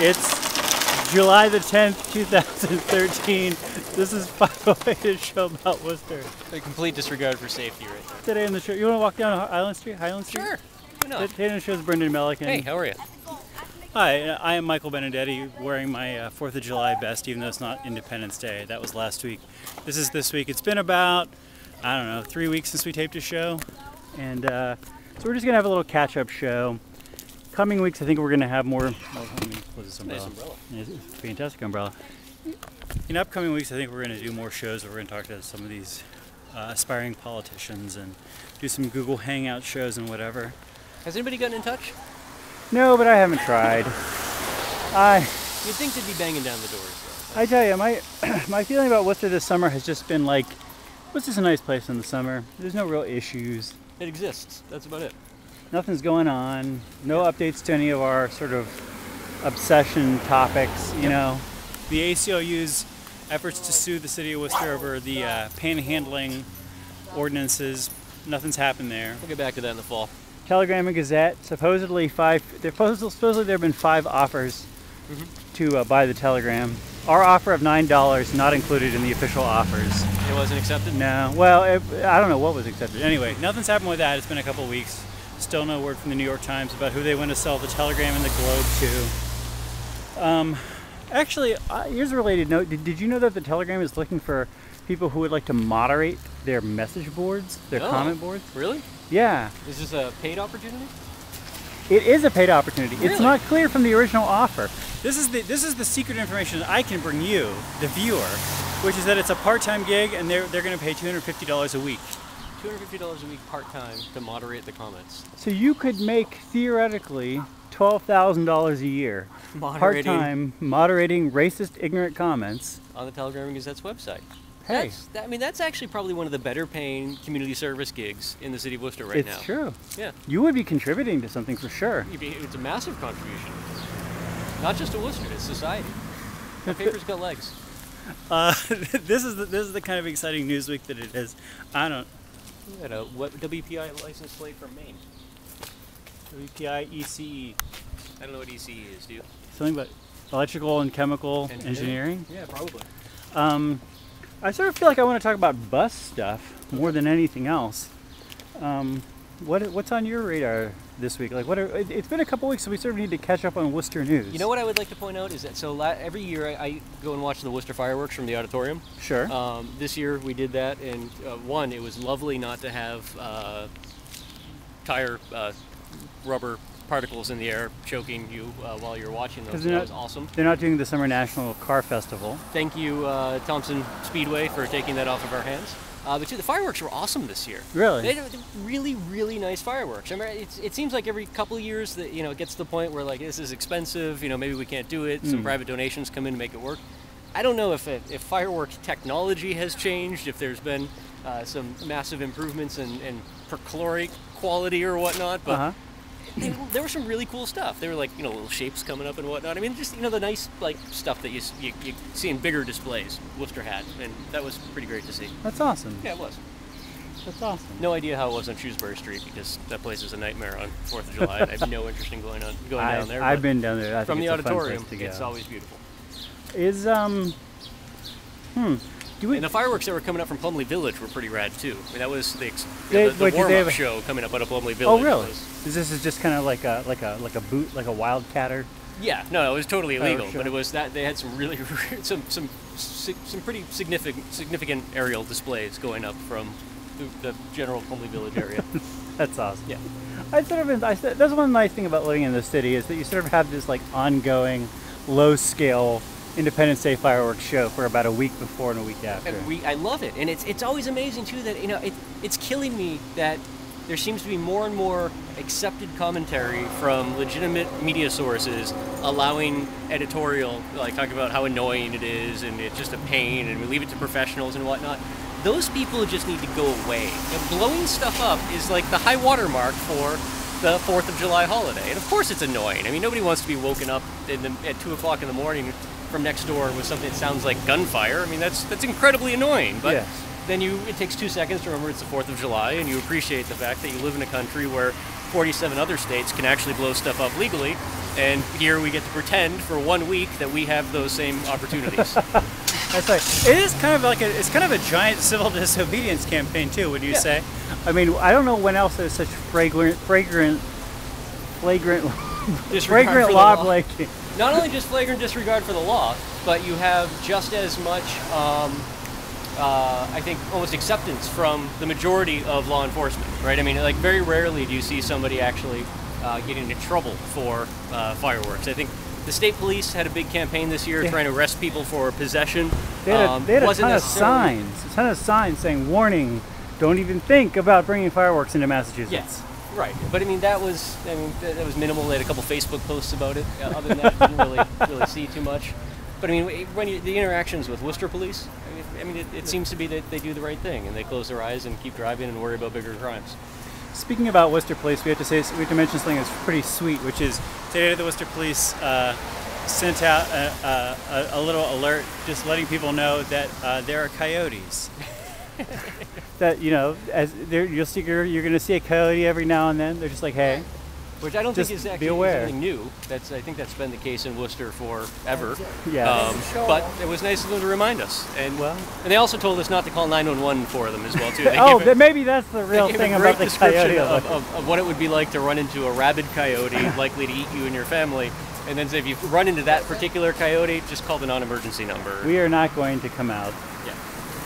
It's July the 10th, 2013. This is 508, a show about Worcester. A complete disregard for safety right there. Today in the show, you want to walk down Highland Street? Sure. Why not? Today in the show is Brendan Melican. Hey, how are you? Hi, I am Michael Benedetti, wearing my 4th of July vest, even though it's not Independence Day. That was last week. This is this week. It's been about, I don't know, 3 weeks since we taped a show. And so we're just going to have a little catch-up show. Coming weeks, I think we're going to have more. Well, let me close this umbrella. Nice umbrella. Yeah, it's a fantastic umbrella. In upcoming weeks, I think we're going to do more shows where we're going to talk to some of these aspiring politicians and do some Google Hangout shows and whatever. Has anybody gotten in touch? No, but I haven't tried. You'd think they'd be banging down the doors, though. I tell you, my feeling about Worcester this summer has just been like, Worcester's a nice place in the summer. There's no real issues. It exists. That's about it. Nothing's going on. No updates to any of our sort of obsession topics, you know. The ACLU's efforts to sue the city of Worcester over the panhandling ordinances, nothing's happened there. We'll get back to that in the fall. Telegram and Gazette, supposedly there have been 5 offers to buy the Telegram. Our offer of $9 not included in the official offers. It wasn't accepted? No. Well, I don't know what was accepted. Anyway, nothing's happened with that. It's been a couple weeks. Still no word from the New York Times about who they want to sell the Telegram and the Globe to. Actually, here's a related note. Did you know that the Telegram is looking for people who would like to moderate their message boards, their comment boards? Really? Yeah. Is this a paid opportunity? It is a paid opportunity. Really? It's not clear from the original offer. This is the secret information that I can bring you, the viewer, which is that it's a part-time gig and they're going to pay $250 a week. $250 a week part-time to moderate the comments. So you could make, theoretically, $12,000 a year part-time moderating racist, ignorant comments on the Telegram and Gazette's website. Hey, that's actually probably one of the better paying community service gigs in the city of Worcester right now. It's true. Yeah. You would be contributing to something for sure. It's a massive contribution. Not just to Worcester, it's society. The paper's got legs. This is the kind of exciting news week that it is. I don't. We got a WPI license plate from Maine. WPI ECE. I don't know what ECE is, do you? Something about electrical and chemical engineering? Yeah, probably. I sort of feel like I want to talk about bus stuff more than anything else. What's on your radar this week? Like, it's been a couple weeks, so we sort of need to catch up on Worcester news. You know what I would like to point out is that every year I go and watch the Worcester fireworks from the auditorium. Sure. This year we did that, and one, it was lovely not to have tire rubber particles in the air choking you while you're watching those. That was awesome. They're not doing the Summer National Car Festival. Thank you, Thompson Speedway, for taking that off of our hands. But the fireworks were awesome this year. Really? They had really, really nice fireworks. I mean, it seems like every couple of years that it gets to the point where like this is expensive. Maybe we can't do it. Some private donations come in to make it work. I don't know if fireworks technology has changed. If there's been some massive improvements in perchlorate quality or whatnot, but. There was some really cool stuff. There were like little shapes coming up and whatnot. I mean, just the nice like stuff that you see in bigger displays. Worcester had, and that was pretty great to see. That's awesome. Yeah, it was. That's awesome. No idea how it was on Shrewsbury Street because that place is a nightmare on 4th of July. I have no interest in going down there. I've been down there. I from think the it's a fun auditorium, place to go. it's always beautiful. And the fireworks that were coming up from Plumley Village were pretty rad too. I mean, that was the warm-up show coming up out of Plumley Village. Oh, really? This is just kind of like a wildcatter? Yeah, no, it was totally illegal, but it was that they had some really some pretty significant aerial displays going up from the general Plumley Village area. That's awesome. Yeah. That's one nice thing about living in the city is that you sort of have this like ongoing, low-scale Independence Day fireworks show for about a week before and a week after. I love it, and it's always amazing too that it's killing me that there seems to be more and more accepted commentary from legitimate media sources allowing editorial, like talking about how annoying it is and it's just a pain and we leave it to professionals and whatnot. Those people just need to go away. Blowing stuff up is like the high watermark for the 4th of July holiday, and of course it's annoying. I mean, nobody wants to be woken up at 2 o'clock in the morning from next door with something that sounds like gunfire. I mean, that's incredibly annoying. But yes. Then it takes 2 seconds to remember it's the 4th of July, and you appreciate the fact that you live in a country where 47 other states can actually blow stuff up legally, And here we get to pretend for 1 week that we have those same opportunities. That's right. It is kind of like it's kind of a giant civil disobedience campaign too, would you say? I mean, I don't know when else there's such flagrant law breaking. Not only just flagrant disregard for the law, but you have just as much, I think, almost acceptance from the majority of law enforcement, right? I mean, like, very rarely do you see somebody actually getting into trouble for fireworks. I think the state police had a big campaign this year trying to arrest people for possession. They had a ton of signs saying, warning, don't even think about bringing fireworks into Massachusetts. Yes. Right, but I mean that was minimal. They had a couple Facebook posts about it. Other than that, didn't really see too much. But I mean, the interactions with Worcester police, I mean, it seems to be that they do the right thing and they close their eyes and keep driving and worry about bigger crimes. Speaking about Worcester Police, we have to mention something that's pretty sweet, which is today the Worcester Police sent out a little alert, just letting people know that there are coyotes. That, you know, you're going to see a coyote every now and then. They're just like, hey. Which I don't think is actually something new. I think that's been the case in Worcester forever. Yeah. But it was nice of them to remind us. And they also told us not to call 911 for them as well, too. Maybe that's the real thing about the coyote. Of what it would be like to run into a rabid coyote likely to eat you and your family. And then if you run into that particular coyote, just call the non-emergency number. We are not going to come out.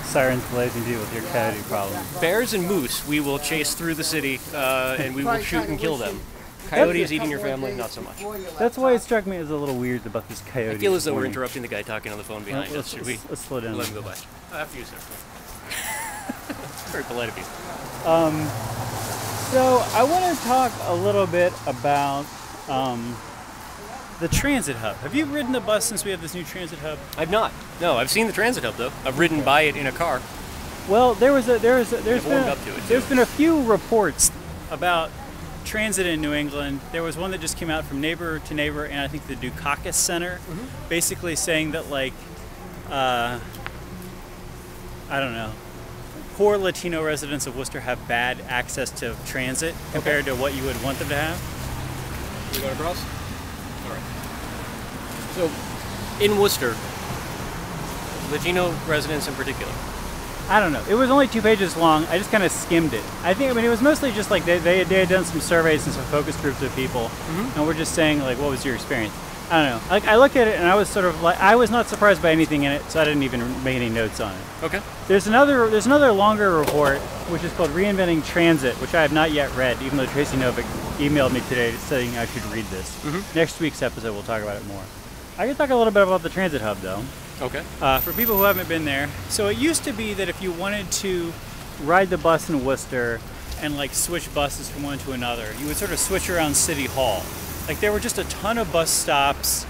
Sirens blazing, deal with your coyote problem. Bears and moose, we will chase through the city, and we will shoot and kill them. Coyotes eating your family, not so much. That's why it struck me as a little weird about this coyote. I feel as though we're interrupting the guy talking on the phone behind us. Should we? Let's slow down. Let him go by. After you, sir. Very polite of you. So I want to talk a little bit about the transit hub. Have you ridden the bus since we have this new transit hub? I've not. No, I've seen the transit hub though. I've ridden by it in a car. Well, there's been a few reports about transit in New England. There was one that just came out from Neighbor to Neighbor and I think the Dukakis Center, basically saying that, like, I don't know, poor Latino residents of Worcester have bad access to transit compared to what you would want them to have. We going across? All right. So, in Worcester, Latino residents in particular. I don't know. It was only 2 pages long. I just kind of skimmed it. I mean, it was mostly just like they had done some surveys and some focus groups of people, and we're just saying, like, what was your experience? I don't know. Like, I looked at it and I was sort of like, I was not surprised by anything in it, so I didn't even make any notes on it. Okay. There's another longer report, which is called Reinventing Transit, which I have not yet read, even though Tracy Novick emailed me today saying I should read this. Next week's episode, we'll talk about it more. I can talk a little bit about the transit hub, though. Okay. For people who haven't been there, so it used to be that if you wanted to ride the bus in Worcester and, like, switch buses from one to another, you would sort of switch around City Hall. Like, there were just a ton of bus stops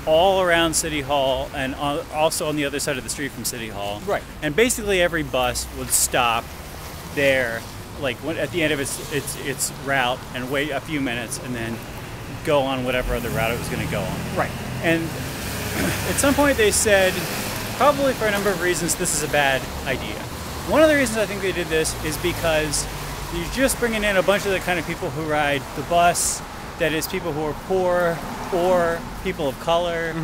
all around City Hall and also on the other side of the street from City Hall. Right. And basically every bus would stop there, like, at the end of its route and wait a few minutes and then go on whatever other route it was going to go on. Right. And at some point they said, probably for a number of reasons, this is a bad idea. One of the reasons I think they did this is because you're just bringing in a bunch of the kind of people who ride the bus, that is, people who are poor or people of color.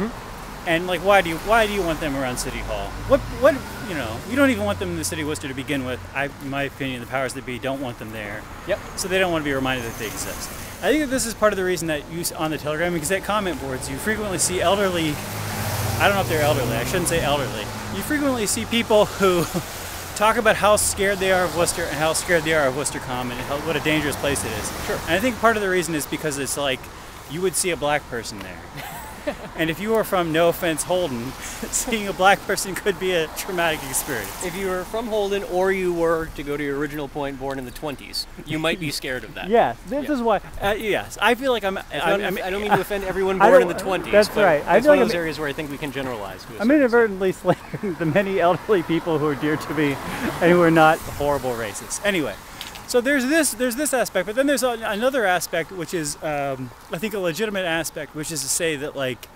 And, like, why do you want them around City Hall? What you know, you don't even want them in the city of Worcester to begin with. In my opinion, the powers that be don't want them there. So they don't want to be reminded that they exist. I think that this is part of the reason that on the Telegram, because at comment boards you frequently see elderly, I don't know if they're elderly, I shouldn't say elderly. You frequently see people who talk about how scared they are of Worcester and how scared they are of Worcester Common and what a dangerous place it is. Sure. And I think part of the reason is because it's like, you would see a black person there. And if you were from, no offense, Holden, seeing a black person could be a traumatic experience. If you were from Holden or you were, to go to your original point, born in the 20s, you might be scared of that. Yes, this is why. Yes, I feel like I don't mean to offend everyone born in the 20s. That's right. It's one of those areas where I think we can generalize. I'm inadvertently slandering the many elderly people who are dear to me and who are not horrible racists. Anyway. So there's this aspect, but then there's another aspect, which is, I think, a legitimate aspect, which is to say that, like,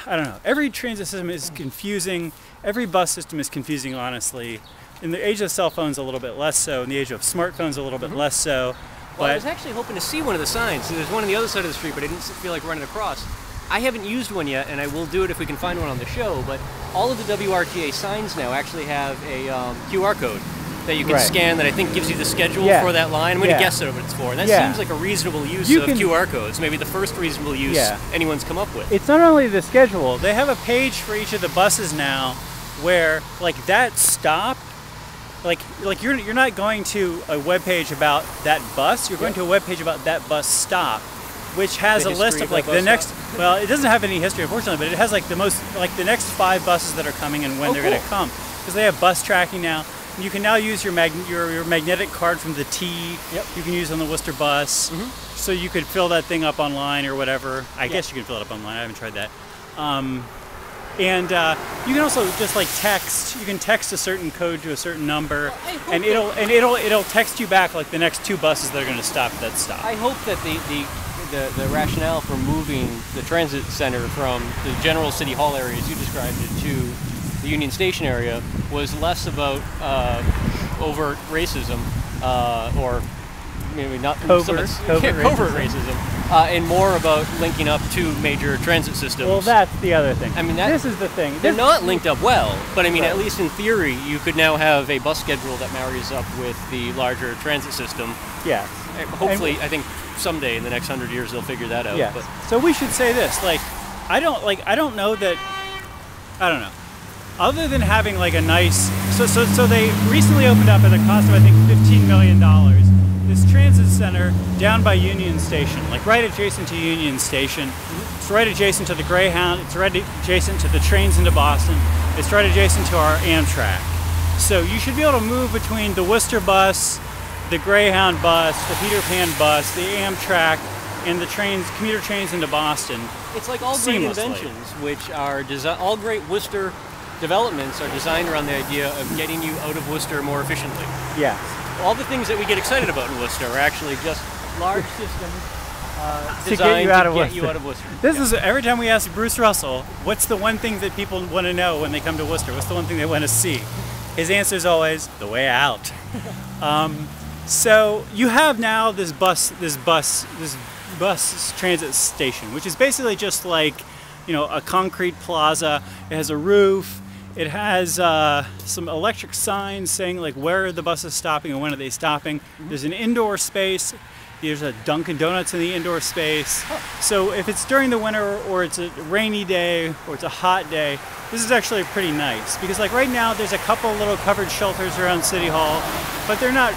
I don't know, every transit system is confusing, every bus system is confusing, honestly. In the age of cell phones, a little bit less so. In the age of smartphones, a little bit less so. Well, I But was actually hoping to see one of the signs. There's one on the other side of the street, but I didn't feel like running across. I haven't used one yet, and I will do it if we can find one on the show, but all of the WRTA signs now actually have a QR code that you can Right. scan that I think gives you the schedule Yeah. for that line. I'm going to Yeah. guess at what it's for. And that Yeah. seems like a reasonable use You of can- QR codes, maybe the first reasonable use Yeah. anyone's come up with. it's not only the schedule, they have a page for each of the buses now where like that stop, like you're not going to a web page about that bus, you're going to a web page about that bus stop, which has The a list history of of like that the bus next stop. well, it doesn't have any history unfortunately, but it has like the next 5 buses that are coming and when Oh, they're going to cool. come, because they have bus tracking now. You can now use your your magnetic card from the T. Yep. You can use on the Worcester bus, so you could fill that thing up online or whatever. I guess you can fill it up online. I haven't tried that. And you can also just like text. You can text a certain code to a certain number, I hope and it'll text you back like the next 2 buses that are going to stop at that stop. I hope that the rationale for moving the transit center from the general city hall area, as you described it, to the Union Station area was less about overt racism, or maybe not Covert racism, and more about linking up 2 major transit systems. Well, that's the other thing. I mean, this is the thing. They're not linked up well, but I mean, Right. at least in theory, you could now have a bus schedule that marries up with the larger transit system. Yes. Hopefully, I think someday in the next 100 years they'll figure that out. Yes. But So we should say this. I don't know that. I don't know. Other than having like a nice, so they recently opened up at a cost of I think $15 million. This transit center down by Union Station, like right adjacent to Union Station. It's right adjacent to the Greyhound. It's right adjacent to the trains into Boston. It's right adjacent to our Amtrak. So you should be able to move between the Worcester bus, the Greyhound bus, the Peter Pan bus, the Amtrak, and the commuter trains into Boston. it's like all great Seamlessly. inventions, which are all great Worcester developments are designed around the idea of getting you out of Worcester more efficiently. Yes. All the things that we get excited about in Worcester are actually just large systems To designed get you out of get Worcester. you out of Worcester. This is every time we ask Bruce Russell, what's the one thing that people want to know when they come to Worcester? What's the one thing they want to see? His answer is always the way out. So you have now this bus transit station, which is basically just like, a concrete plaza. It has a roof. It has some electric signs saying like where are the buses stopping and when are they stopping. There's an indoor space. There's a Dunkin' Donuts in the indoor space. So if it's during the winter or it's a rainy day or it's a hot day, this is actually pretty nice because like right now there's a couple little covered shelters around City Hall, but they're not,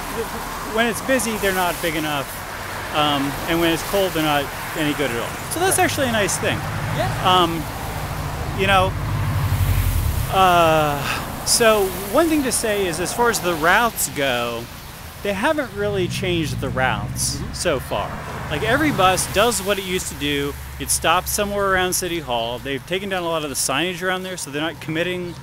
when it's busy, they're not big enough. And when it's cold, they're not any good at all. So that's actually a nice thing. So one thing to say is as far as the routes go, they haven't really changed the routes so far. Like every bus does what it used to do. It stops somewhere around City Hall. They've taken down a lot of the signage around there, so they're not committing,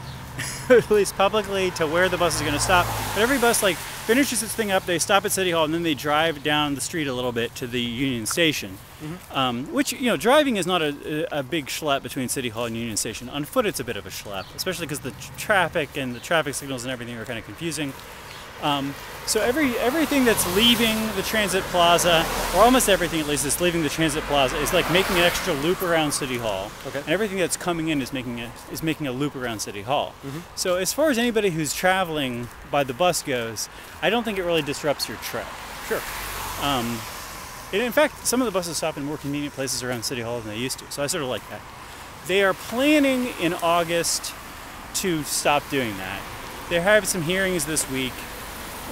at least publicly, to where the bus is going to stop. But every bus like finishes its thing up, they stop at City Hall, and then they drive down the street a little bit to the Union Station. Which, driving is not a big schlep between City Hall and Union Station. On foot, it's a bit of a schlep, especially because the traffic and the traffic signals and everything are kind of confusing. So everything that's leaving the transit plaza, or almost everything at least that's leaving the transit plaza, is like making an extra loop around City Hall. Okay. And everything that's coming in is making a loop around City Hall. So as far as anybody who's traveling by the bus goes, I don't think it really disrupts your trip. Sure. And in fact, some of the buses stop in more convenient places around City Hall than they used to. So I sort of like that. They are planning in August to stop doing that. They have some hearings this week.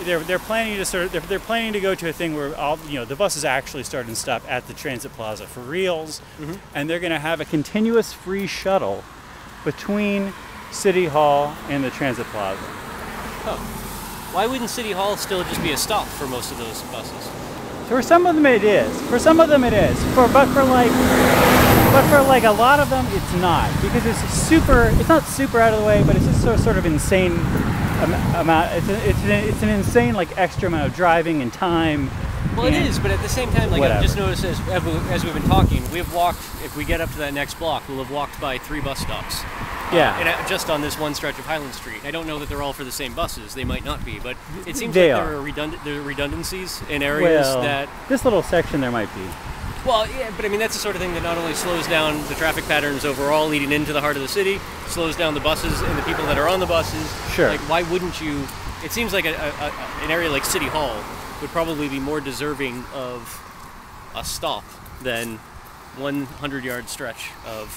They're planning to they're planning to go to a thing where the buses actually start and stop at the transit plaza for reals, and they're going to have a continuous free shuttle between City Hall and the transit plaza. Why wouldn't City Hall still just be a stop for most of those buses? For some of them it is. For some of them it is. But for like a lot of them it's not, because it's not super out of the way, but it's just sort of insane amount. It's an insane like extra amount of driving and time Well, it is, but at the same time, like Whatever. I've just noticed as we've been talking, we've walked. If we get up to that next block, we'll have walked by 3 bus stops. Yeah. And just on this one stretch of Highland Street. I don't know that they're all for the same buses. They might not be, but it seems They like are. there are redundancies in areas Well, that. this little section there might be. Well, yeah, but I mean that's the sort of thing that not only slows down the traffic patterns overall leading into the heart of the city, slows down the buses and the people that are on the buses. Sure. Like, why wouldn't you? It seems like an area like City Hall would probably be more deserving of a stop than 100-yard stretch of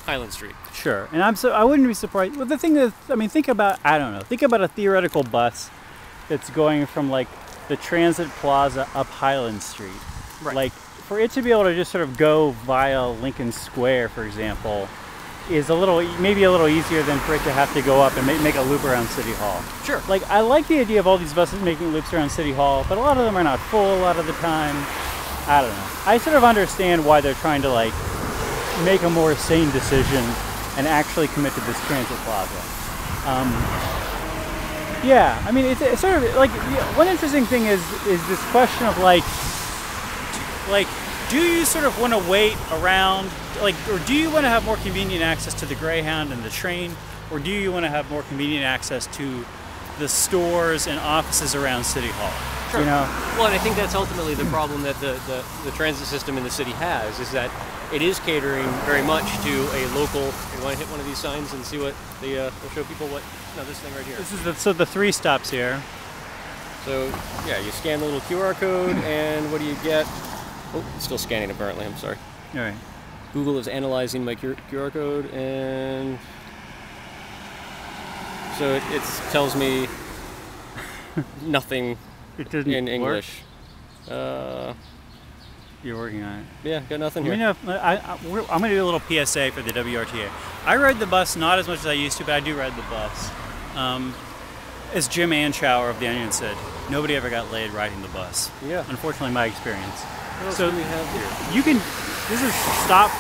Highland Street. Sure, and I wouldn't be surprised. Well, the thing is, I mean, think about a theoretical bus that's going from like the Transit Plaza up Highland Street. Right. Like for it to be able to just sort of go via Lincoln Square, for example, is maybe a little easier than for it to have to go up and make a loop around City Hall. Sure. Like I like the idea of all these buses making loops around City Hall, but a lot of them are not full a lot of the time. I don't know. I sort of understand why they're trying to like make a more sane decision and actually commit to this Transit Plaza. Yeah, I mean, it's sort of like one interesting thing is this question of like, do you sort of want to wait around, like, or do you want to have more convenient access to the Greyhound and the train, or do you want to have more convenient access to the stores and offices around City Hall? Sure. You know? Well, and I think that's ultimately the problem that the transit system in the city has, is that it is catering very much to a local. You want to hit one of these signs and see what they'll show people what? No, this thing right here. This is the 3 stops here. So yeah, you scan the little QR code, and what do you get? Oh, it's still scanning apparently. I'm sorry. All right. Google is analyzing my QR code, and so it tells me nothing It didn't in work. English. You're working on it. Yeah, got nothing Let here. me know if, I'm going to do a little PSA for the WRTA. I ride the bus not as much as I used to, but I do ride the bus. As Jim Anchower of The Onion said, nobody ever got laid riding the bus. Yeah. Unfortunately, my experience. What else So do we have here? you can, this is stop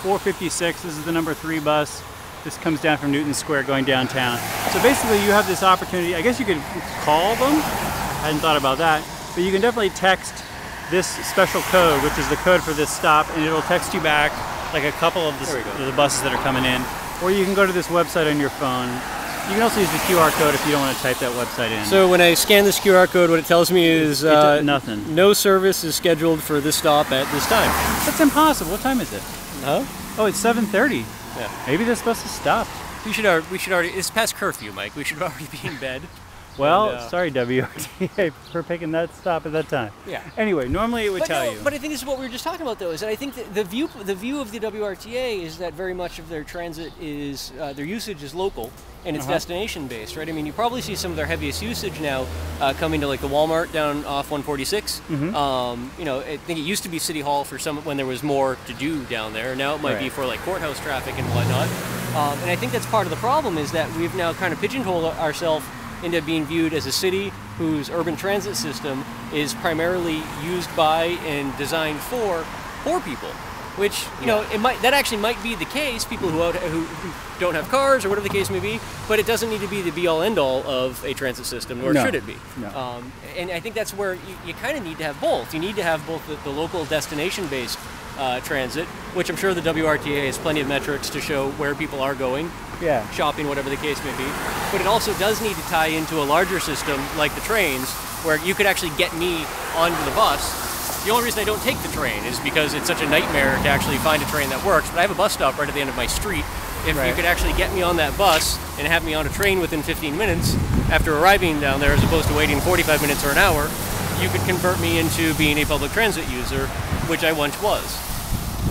456. This is the number 3 bus. This comes down from Newton Square going downtown. So basically you have this opportunity, I guess you could call them. I hadn't thought about that. But you can definitely text this special code, which is the code for this stop, and it'll text you back like a couple of the buses that are coming in. Or you can go to this website on your phone. You can also use the QR code if you don't want to type that website in. So when I scan this QR code, what it tells me is nothing. No service is scheduled for this stop at this time. That's impossible. What time is it? Huh? Oh, it's 7:30. Yeah. Maybe this bus has stopped. We should already. It's past curfew, Mike. We should already be in bed. Well, And, sorry WRTA for picking that stop at that time. Yeah. Anyway, normally it would tell you. But I think this is what we were just talking about, though. Is that I think that the view of the WRTA is that very much of their transit is their usage is local and it's destination based, right? I mean, you probably see some of their heaviest usage now coming to like the Walmart down off 146. You know, I think it used to be City Hall for some when there was more to do down there. Now it might be for like courthouse traffic and whatnot. And I think that's part of the problem is that we've now kind of pigeonholed ourselves into being viewed as a city whose urban transit system is primarily used by and designed for poor people, which you know that actually might be the case. People who don't have cars or whatever the case may be, but it doesn't need to be the be-all end-all of a transit system, nor should it be. No. And I think that's where you kind of need to have both. You need to have both the local destination-based transit, which I'm sure the WRTA has plenty of metrics to show where people are going. Yeah. Shopping, whatever the case may be. But it also does need to tie into a larger system like the trains, where you could actually get me onto the bus. The only reason I don't take the train is because it's such a nightmare to actually find a train that works, but I have a bus stop right at the end of my street. If you could actually get me on that bus and have me on a train within 15 minutes after arriving down there as opposed to waiting 45 minutes or an hour, you could convert me into being a public transit user, which I once was.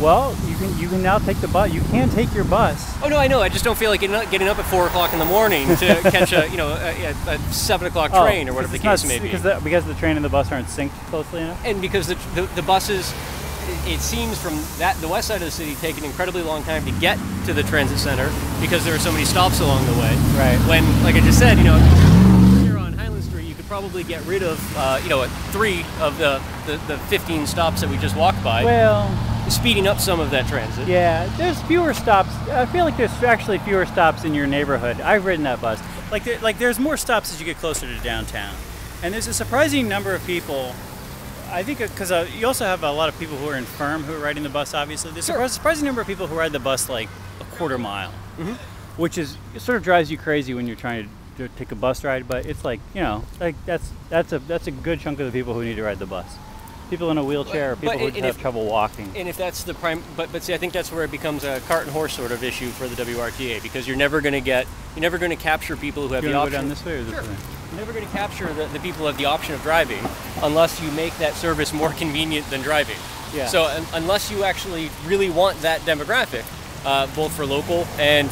Well, you can now take the bus. You can take your bus. Oh no, I know. I just don't feel like getting up at 4 o'clock in the morning to catch a 7 o'clock train or whatever the case may be. Because the train and the bus aren't synced closely enough. And because the buses, it seems from the west side of the city, take an incredibly long time to get to the transit center because there are so many stops along the way. Right. When, like I just said, here on Highland Street, you could probably get rid of 3 of the 15 stops that we just walked by. Well, speeding up some of that transit. Yeah, there's fewer stops. I feel like there's actually fewer stops in your neighborhood. I've ridden that bus. Like there's more stops as you get closer to downtown. And there's a surprising number of people I think because you also have a lot of people who are infirm who are riding the bus. Obviously, there's a surprising number of people who ride the bus like a quarter mile, which is it sort of drives you crazy when you're trying to take a bus ride. But it's like like that's a good chunk of the people who need to ride the bus. People in a wheelchair, or people who have trouble walking. And if that's the prime, but see, I think that's where it becomes a cart and horse sort of issue for the WRTA, because you're never going to capture people who have the option. Go down this way or this way? You're never going to capture the people who have the option of driving unless you make that service more convenient than driving. Yeah. So unless you actually really want that demographic, both for local and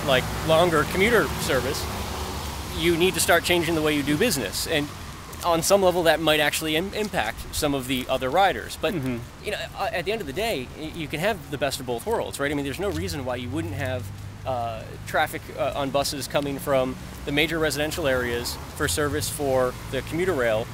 like longer commuter service, you need to start changing the way you do business. And on some level, that might actually impact some of the other riders. But at the end of the day, you can have the best of both worlds, right? I mean, there's no reason why you wouldn't have traffic on buses coming from the major residential areas for service for the commuter rail,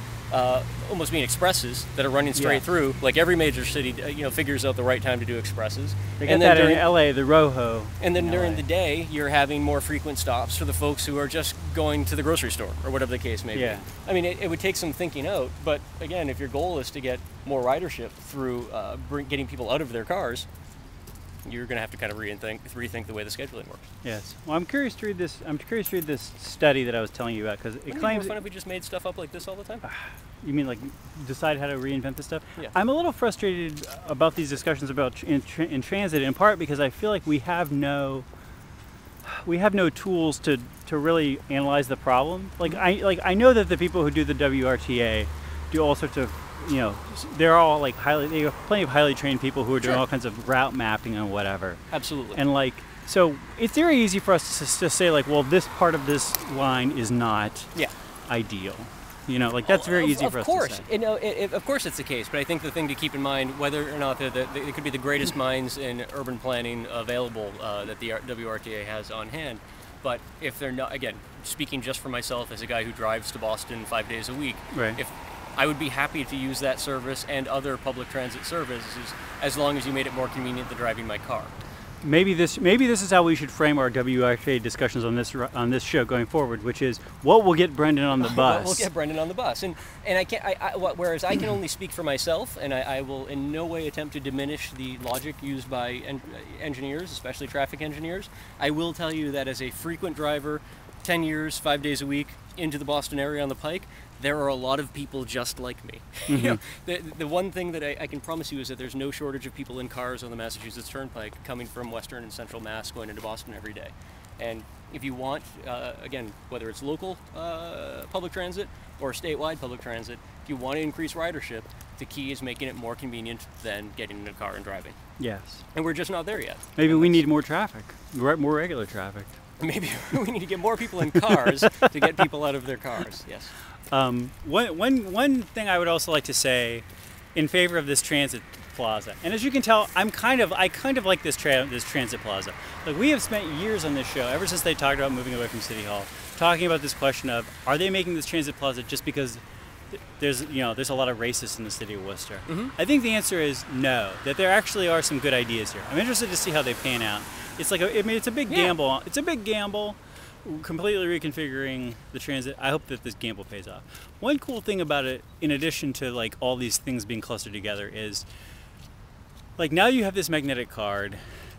almost being expresses that are running straight through. Like every major city, figures out the right time to do expresses. They get that in LA, the Rojo. And then during the day, you're having more frequent stops for the folks who are just going to the grocery store or whatever the case may be. I mean, it would take some thinking out, but again, if your goal is to get more ridership through getting people out of their cars, you're going to have to kind of rethink the way the scheduling works. Yes. Well, I'm curious to read this. I'm curious to read this study that I was telling you about because it claims. Wouldn't it be more fun if we just made stuff up like this all the time? You mean like decide how to reinvent this stuff? Yeah. I'm a little frustrated about these discussions about in transit, in part because I feel like we have no tools to really analyze the problem. Like I know that the people who do the WRTA do all sorts of. They're all they have plenty of highly trained people who are doing all kinds of route mapping and whatever. Absolutely. And so it's very easy for us to say well, this part of this line is not ideal. That's very easy for us to say. Of course it's the case, but I think the thing to keep in mind, whether or not they could be the greatest minds in urban planning available that the WRTA has on hand, but if they're not, again, speaking just for myself as a guy who drives to Boston 5 days a week, if I would be happy to use that service and other public transit services as long as you made it more convenient than driving my car. Maybe this is how we should frame our WRTA discussions on this show going forward, which is what will get Brendan on the bus. We'll get Brendan on the bus, and I can't. Whereas I can only speak for myself, and I will in no way attempt to diminish the logic used by engineers, especially traffic engineers. I will tell you that as a frequent driver, 10 years, 5 days a week into the Boston area on the Pike, there are a lot of people just like me. The one thing that I can promise you is that there's no shortage of people in cars on the Massachusetts Turnpike coming from Western and Central Mass going into Boston every day. And if you want, again, whether it's local public transit or statewide public transit, if you want to increase ridership, the key is making it more convenient than getting in a car and driving. Yes. And we're just not there yet. Maybe we need more traffic, more regular traffic. Maybe we need to get more people in cars to get people out of their cars. Yes. One thing I would also like to say in favor of this transit plaza, and as you can tell, I kind of like this transit plaza. Like we have spent years on this show, ever since they talked about moving away from City Hall, talking about this question of are they making this transit plaza just because there's a lot of racists in the city of Worcester? I think the answer is no. That there actually are some good ideas here. I'm interested to see how they pan out. It's it's a big gamble. It's a big gamble. Completely reconfiguring the transit. I hope that this gamble pays off. One cool thing about it, in addition to all these things being clustered together, is now you have this magnetic card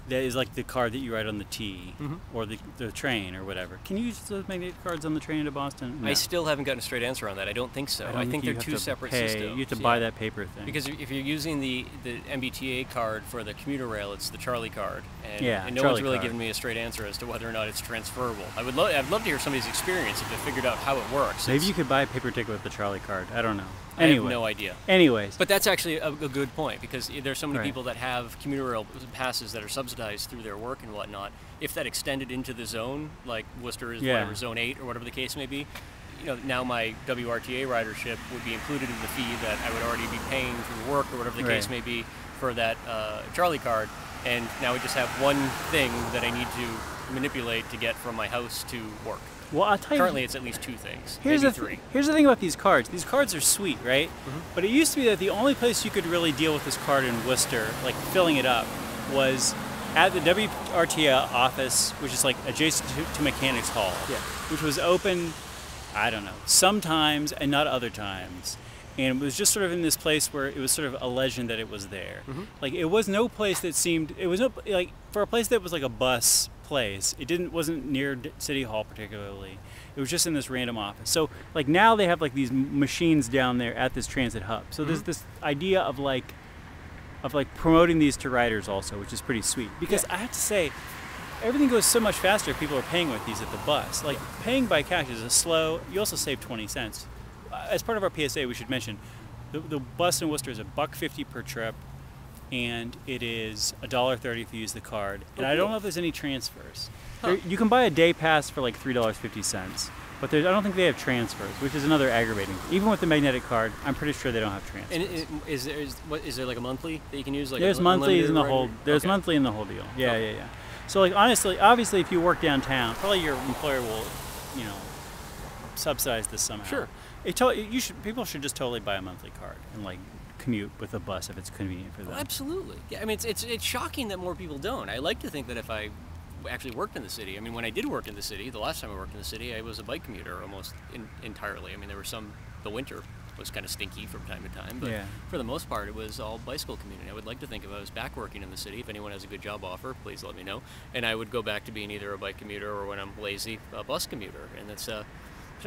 that is like the card that you ride on the T or the train or whatever. Can you use those magnetic cards on the train into Boston? No. I still haven't gotten a straight answer on that. I don't think so. I think they're two separate systems. You have to buy that paper thing. Because if you're using the MBTA card for the commuter rail, it's the Charlie card. And no Charlie one's really card. given me a straight answer as to whether or not it's transferable. I'd love to hear somebody's experience if they figured out how it works. Maybe you could buy a paper ticket with the Charlie card. I don't know. I have no idea. Anyways. But that's actually a good point, because there's so many people that have commuter rail passes that are subsidized through their work and whatnot. If that extended into the zone, like Worcester is whatever, Zone 8 or whatever the case may be, now my WRTA ridership would be included in the fee that I would already be paying through work or whatever the case may be for that Charlie card. And now we just have one thing that I need to manipulate to get from my house to work. Well, I'll tell you. Currently, it's at least two things. Here's maybe the three. Here's the thing about these cards. These cards are sweet, right? But it used to be that the only place you could really deal with this card in Worcester, filling it up, was at the WRTA office, which is adjacent to Mechanics Hall, which was open, I don't know, sometimes and not other times. and it was just sort of in this place where it was sort of a legend that it was there. Mm-hmm. Like it was no place that seemed, it was no, like for a place that was like a bus place, wasn't near City Hall particularly. It was just in this random office. So like now they have like these machines down there at this transit hub. So there's this idea of like promoting these to riders also, which is pretty sweet. Because I have to say, everything goes so much faster if people are paying with these at the bus. Like paying by cash is a slow, you also save 20 cents. As part of our PSA, we should mention, the bus in Worcester is $1.50 per trip, and it is $1.30 if you use the card. And I don't know if there's any transfers. You can buy a day pass for like $3.50, but I don't think they have transfers, which is another aggravating. Even with the magnetic card, I'm pretty sure they don't have transfers. And is there like a monthly that you can use? Like there's monthly in the whole. There's monthly in the whole deal. Yeah. So like honestly, obviously, if you work downtown, probably your employer will, subsidize this somehow. Sure. People should just totally buy a monthly card and like commute with a bus if it's convenient for them. Oh, absolutely. Yeah. I mean, it's shocking that more people don't. I like to think that if I actually worked in the city. I mean, when I did work in the city, the last time I worked in the city, I was a bike commuter almost entirely. I mean, there were the winter was kind of stinky from time to time, but for the most part, it was all bicycle commuting. I would like to think if I was back working in the city, if anyone has a good job offer, please let me know. And I would go back to being either a bike commuter or, when I'm lazy, a bus commuter. And there's no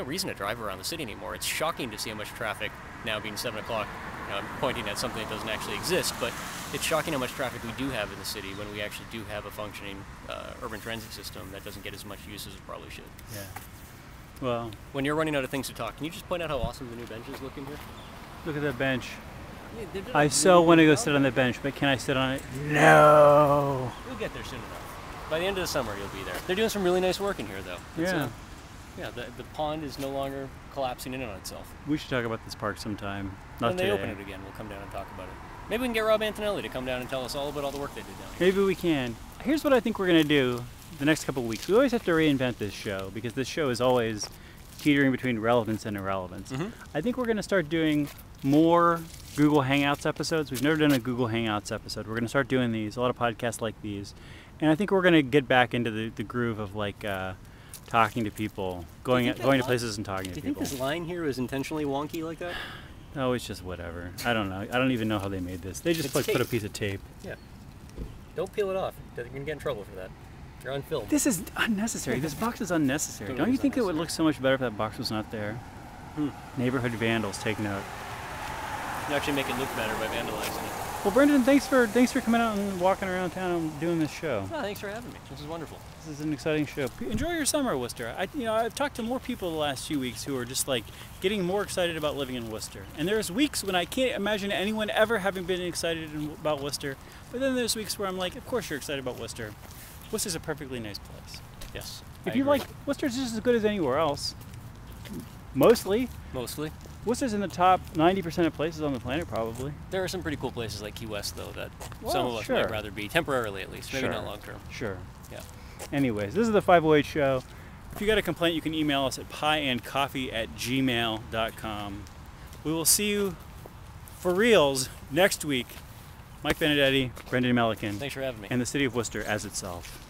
reason to drive around the city anymore. It's shocking to see how much traffic, now being 7 o'clock, I'm pointing at something that doesn't actually exist, but it's shocking how much traffic we do have in the city when we actually do have a functioning urban transit system that doesn't get as much use as it probably should. Yeah. Well, when you're running out of things to talk, can you just point out how awesome the new bench is looking here? Look at that bench. Yeah, I so want to go sit on the bench, but can I sit on it? No. You'll get there soon enough. By the end of the summer, you'll be there. They're doing some really nice work in here, though. The pond is no longer collapsing in on itself. We should talk about this park sometime. Not when they today. open it again, we'll come down and talk about it. Maybe we can get Rob Antonelli to come down and tell us all about all the work they did down here. Maybe we can. Here's what I think we're going to do the next couple of weeks. We always have to reinvent this show because this show is always teetering between relevance and irrelevance. Mm-hmm. I think we're going to start doing more Google Hangouts episodes. We've never done a Google Hangouts episode. We're going to start doing these, a lot of podcasts like these. And I think we're going to get back into the groove of like talking to people, going to places and talking to people. Do you think this line here is intentionally wonky like that? Oh, it's just whatever. I don't know. I don't even know how they made this. They just put a piece of tape. Yeah. Don't peel it off. You're going to get in trouble for that. You're on film. This is unnecessary. This box is unnecessary. Don't you think it would look so much better if that box was not there? Neighborhood vandals, take note. You actually make it look better by vandalizing it. Well, Brendan, thanks for coming out and walking around town and doing this show. Oh, thanks for having me. This is wonderful. This is an exciting show. Enjoy your summer, Worcester. I've talked to more people the last few weeks who are just like getting more excited about living in Worcester. And there's weeks when I can't imagine anyone ever having been excited about Worcester. But then there's weeks where I'm like, of course you're excited about Worcester. Worcester's a perfectly nice place. Yes. If you like, Worcester's just as good as anywhere else. Mostly. Worcester's in the top 90% of places on the planet, probably. There are some pretty cool places like Key West, though, that some of us might rather be, temporarily at least, maybe not long term. Sure. Yeah. Anyways, this is the 508 Show. If you got a complaint, you can email us at pieandcoffee@gmail.com. We will see you for reals next week. Mike Benedetti, Brendan Melican. Thanks for having me. And the city of Worcester as itself.